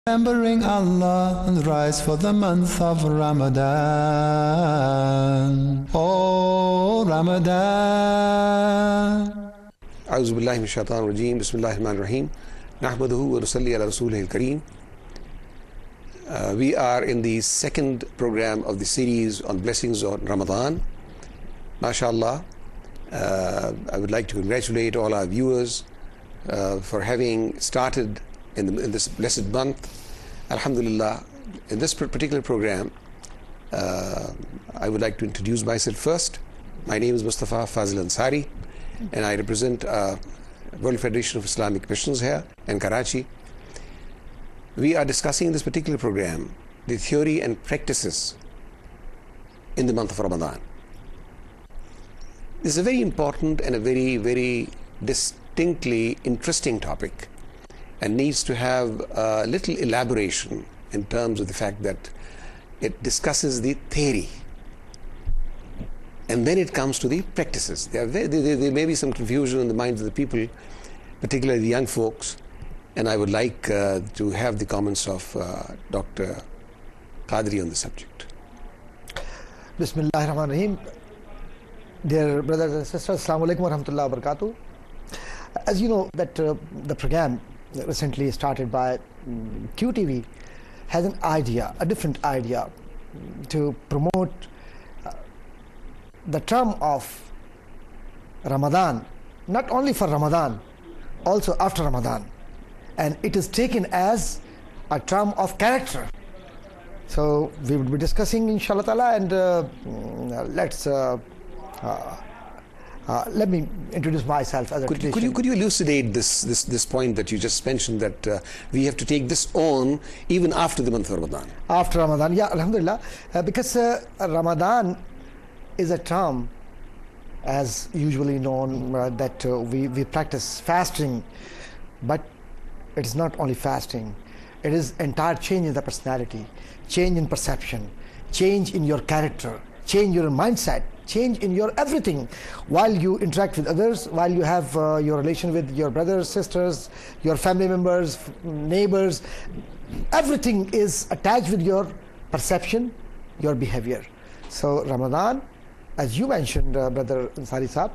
Remembering Allah and rise for the month of Ramadan. Oh Ramadan. A'udhu billahi minash shaitanir rajeem. Bismillahir rahmanir rahim. Nahmaduhu wa nusalli ala rasulihil kareem. We are in the second program of the series on blessings on Ramadan. MashaAllah. I would like to congratulate all our viewers for having started in this blessed month. Alhamdulillah. In this particular program, I would like to introduce myself first. My name is Mustafa Fazil Ansari, and I represent World Federation of Islamic Missions here in Karachi. We are discussing in this particular program the theory and practices in the month of Ramadan. This is a very important and a very, very distinctly interesting topic, and needs to have a little elaboration in terms of the fact that it discusses the theory and then it comes to the practices. There may be some confusion in the minds of the people, particularly the young folks, and I would like to have the comments of Dr. Qadri on the subject. Bismillahirrahmanirrahim. Dear brothers and sisters, Assalamu alaikum wa rahmatullahi wa barakatuh. As you know that the program recently started by QTV has an idea, a different idea, to promote the term of Ramadan, not only for Ramadan, also after Ramadan, and it is taken as a term of character. So we will be discussing inshallah ta'ala, and let me introduce myself as a could you elucidate this point that you just mentioned, that we have to take this on even after the month of Ramadan? After Ramadan, yeah, alhamdulillah, because Ramadan is a term, as usually known, that we practice fasting, but it is not only fasting, it is entire change in the personality, change in perception, change in your character, change your mindset, change in your everything, while you interact with others, while you have your relation with your brothers, sisters, your family members, neighbors. Everything is attached with your perception, your behavior. So Ramadan, as you mentioned, brother Ansari Saab,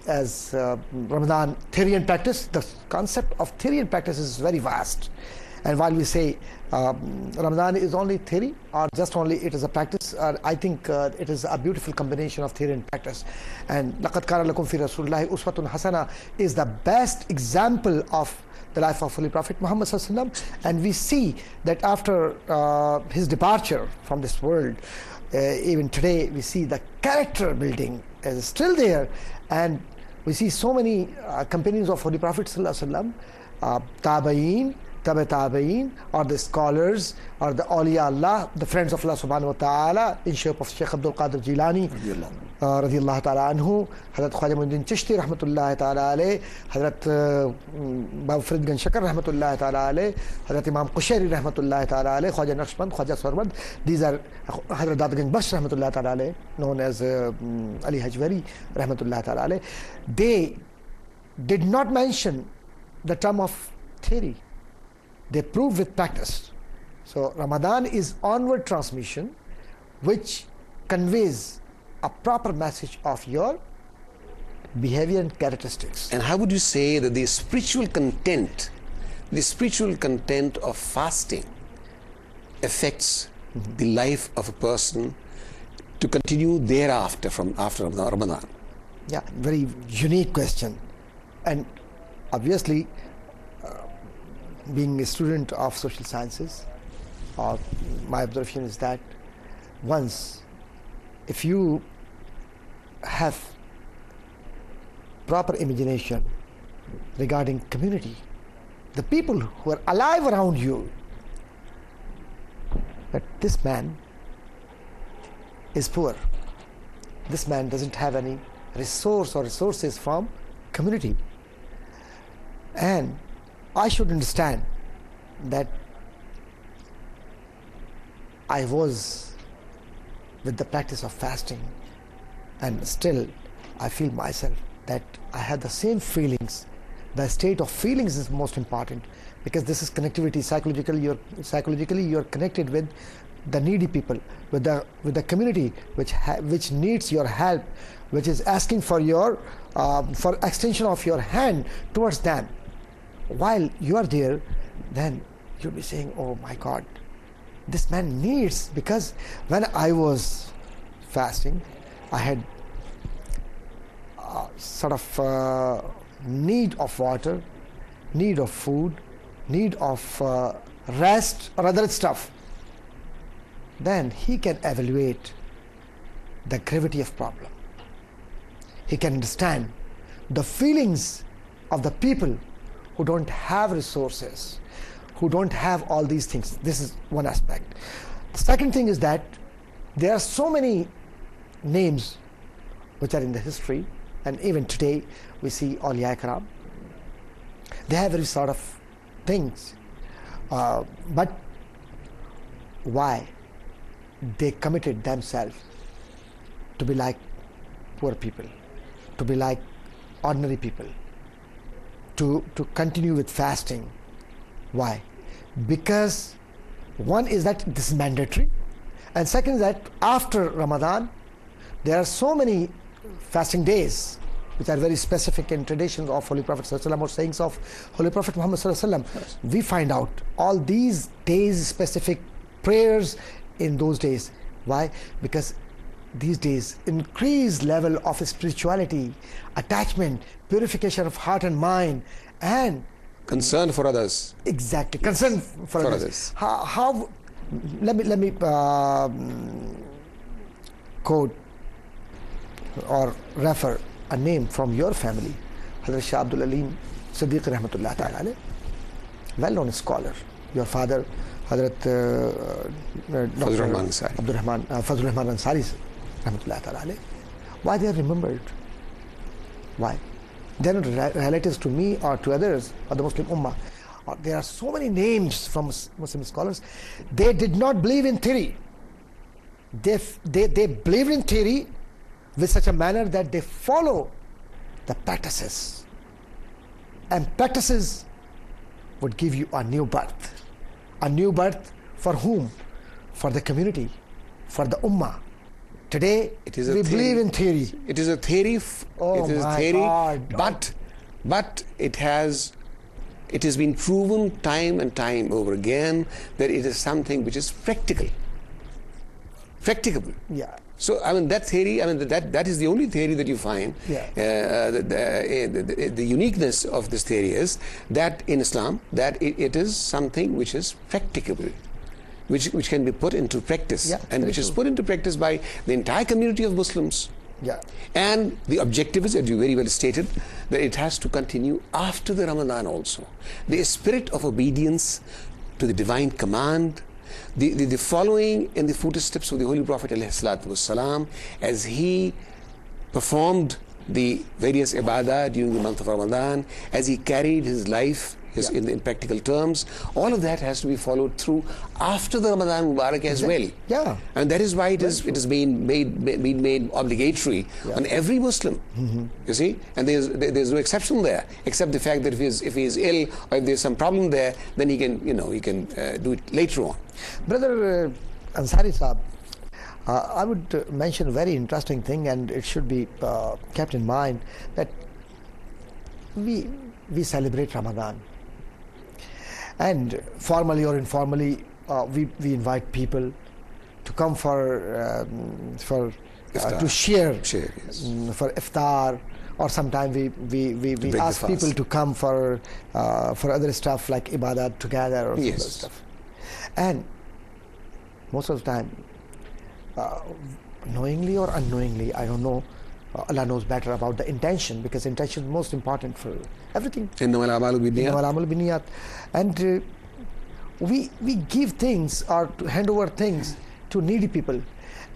as Ramadan theory and practice, the concept of theory and practice is very vast. And while we say Ramadan is only theory, or just only it is a practice, I think it is a beautiful combination of theory and practice. And لَقَدْ كَانَ لَكُمْ فِي رَسُولِ اللَّهِ أُسْوَةٌ حَسَنَةٌ is the best example of the life of Holy Prophet Muhammad sallallahu alaihi wasallam. And we see that after his departure from this world, even today we see the character building is still there, and we see so many companions of Holy Prophet sallallahu alaihi wasallam, tabayin, tabayin, or the scholars, or the awliya Allah, the friends of Allah subhanahu wa ta'ala, in shape of Sheikh Abdul Qadir Jilani radiyallahu ta'ala anhu, Hazrat Khwaja Muhyiddin Chishti rahmatullahi ta'ala alayh, Hazrat Baba Farid Gan Shakar rahmatullahi ta'ala alayh, Hazrat Imam Qushayri rahmatullahi ta'ala alayh, Khwaja Naqshband, Khwaja Sarwad. These are Hazrat Dad Ganj Bakhsh rahmatullahi ta'ala alayh, known as Ali Hajwari rahmatullahi ta'ala alayh. They did not mention the term of theory. They prove with practice. So Ramadan is onward transmission, which conveys a proper message of your behavior and characteristics. And how would you say that the spiritual content of fasting affects the life of a person to continue thereafter, from after Ramadan? Yeah, very unique question. And obviously, being a student of social sciences, my observation is that once, if you have proper imagination regarding community, the people who are alive around you, that this man is poor, this man doesn't have any resource or resources from community, and I should understand that I was with the practice of fasting, and still I feel myself that I had the same feelings The state of feelings is most important, because this is connectivity. Psychologically you're connected with the needy people, with the community which needs your help, which is asking for your for extension of your hand towards them. While you are there, then you'll be saying, oh my God, this man needs. Because when I was fasting, I had sort of need of water, need of food, need of rest or other stuff. Then he can evaluate the gravity of problem. He can understand the feelings of the people who don't have resources, who don't have all these things. This is one aspect. The second thing is that there are so many names which are in the history, and even today we see Awliya Karam. They have very sort of things, but why? They committed themselves to be like poor people, to be like ordinary people, to continue with fasting. Why? Because one is that this is mandatory, and second is that after Ramadan there are so many fasting days which are very specific in traditions of Holy Prophet ﷺ or sayings of Holy Prophet Muhammad ﷺ. Yes. We find out all these days specific prayers in those days. Why? Because these days increased level of spirituality, attachment, purification of heart and mind, and concern for others. Exactly, concern for others. How let me quote or refer a name from your family, Hazrat Shah Abdul Alim Siddiq Rahmatullah Ta'ala alayh, well-known scholar. Your father, Hazrat Dr. Fazlur Rahman Ansari Rahmatullah Ta'ala alayh. Why they are remembered? Why? They are not relatives to me or to others or the Muslim Ummah. There are so many names from Muslim scholars. They did not believe in theory. They believed in theory with such a manner that they follow the practices, and practices would give you a new birth. A new birth for whom? For the community, for the ummah. Today we believe in theory. It is a theory. Oh it is my a theory, God. but it has been proven time and time over again that it is something which is practicable. Yeah. So I mean that theory. I mean that is the only theory that you find. Yeah. The uniqueness of this theory is that in Islam that it is something which is practicable, which can be put into practice, and which is put into practice by the entire community of Muslims. Yeah. And the objective is, as you very well stated, that it has to continue after the Ramadan also. The spirit of obedience to the divine command, the following in the footsteps of the Holy Prophet ﷺ, as he performed the various ibadah during the month of Ramadan, as he carried his life in practical terms, all of that has to be followed through after the Ramadan Mubarak as well. Yeah. And that is why it is being made obligatory on every Muslim. You see, and there's no exception there, except the fact that if he is ill or if there's some problem there, then he can do it later on. Brother Ansari Sahab, I would mention a very interesting thing, and it should be kept in mind, that we celebrate Ramadan, and formally or informally we invite people to come for to share for iftar, or sometimes we ask people to come for other stuff like ibadah together or other stuff. And most of the time, knowingly or unknowingly, I don't know, Allah knows better about the intention, because intention is most important for everything. And we give things or to hand over things to needy people,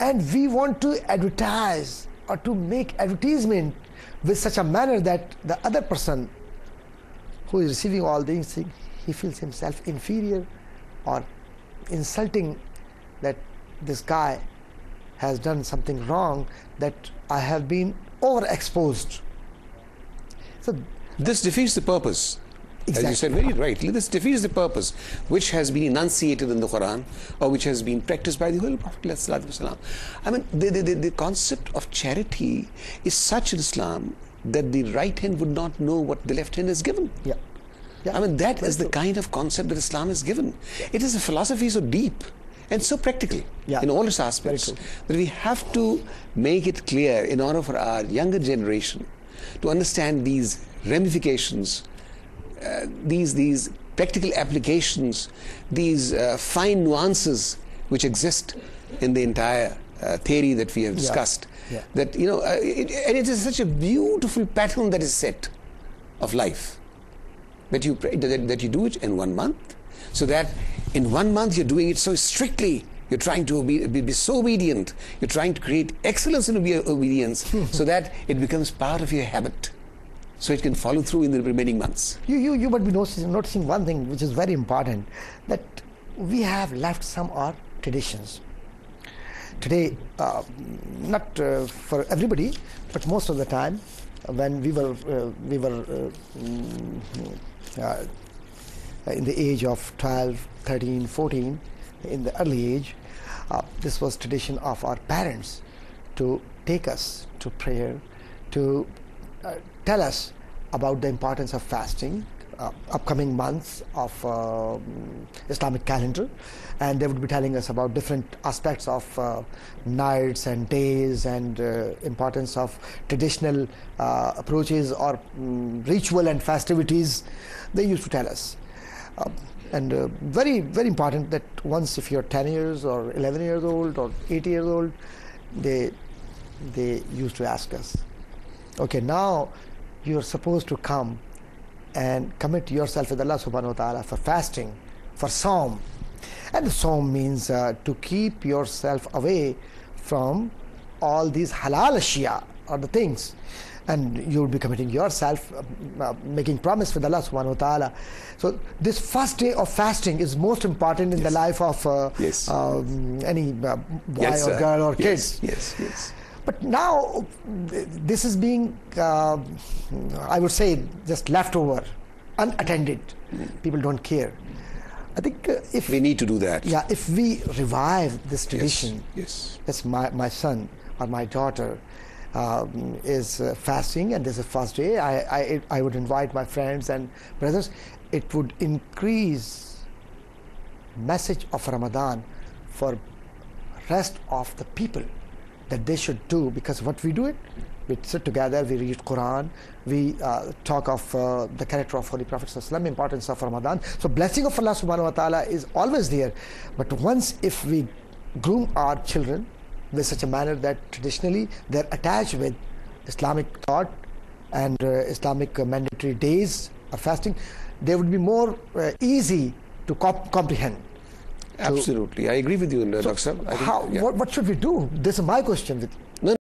and we want to advertise or to make advertisement with such a manner that the other person who is receiving all these things, he feels himself inferior or insulting, that this guy has done something wrong, that I have been overexposed. So This defeats the purpose. Exactly. As you said very rightly, this defeats the purpose which has been enunciated in the Quran or which has been practiced by the Holy Prophet ﷺ. I mean, the concept of charity is such in Islam that the right hand would not know what the left hand is given. Yeah. Yeah. I mean, that Very is the true. kind of concept that Islam is given. It is a philosophy so deep and so practical in all its aspects Very true. that we have to make it clear in order for our younger generation to understand these ramifications, these practical applications, these fine nuances which exist in the entire theory that we have discussed. Yeah. That, you know, and it is such a beautiful pattern that is set of life. That you do it in 1 month, so that in 1 month you're doing it so strictly. You're trying to be so obedient. You're trying to create excellence in obedience, so that it becomes part of your habit, so it can follow through in the remaining months. You might be noticing one thing which is very important, that we have left some of our traditions. Today, not for everybody, but most of the time, when we were in the age of 12, 13, 14, in the early age, this was tradition of our parents to take us to prayer, to tell us about the importance of fasting, upcoming months of Islamic calendar, and they would be telling us about different aspects of nights and days and importance of traditional approaches or ritual and festivities. They used to tell us. And very, very important that once if you're 10 years or 11 years old or 8 years old, they used to ask us, okay, now you're supposed to come and commit yourself with Allah subhanahu wa ta'ala for fasting, for Saum. And the Saum means to keep yourself away from all these halal ashya, or the things. And you'll be committing yourself, making promise with Allah subhanahu wa ta'ala. So this first day of fasting is most important in the life of any boy or girl or kids. Yes. But now this is being, I would say, just left over, unattended. People don't care. I think if we need to do that. Yeah, if we revive this tradition, yes. That's my son or my daughter is fasting, and this is first day. I would invite my friends and brothers. It would increase message of Ramadan for rest of the people, that they should do, because what we do it, we sit together, we read Quran, we talk of the character of Holy Prophet ﷺ, importance of Ramadan. So blessing of Allah subhanahu wa ta'ala is always there. But once if we groom our children with such a manner that traditionally they're attached with Islamic thought and Islamic mandatory days of fasting, they would be more easy to comprehend. Absolutely. I agree with you, Dr. What should we do? This is my question with you.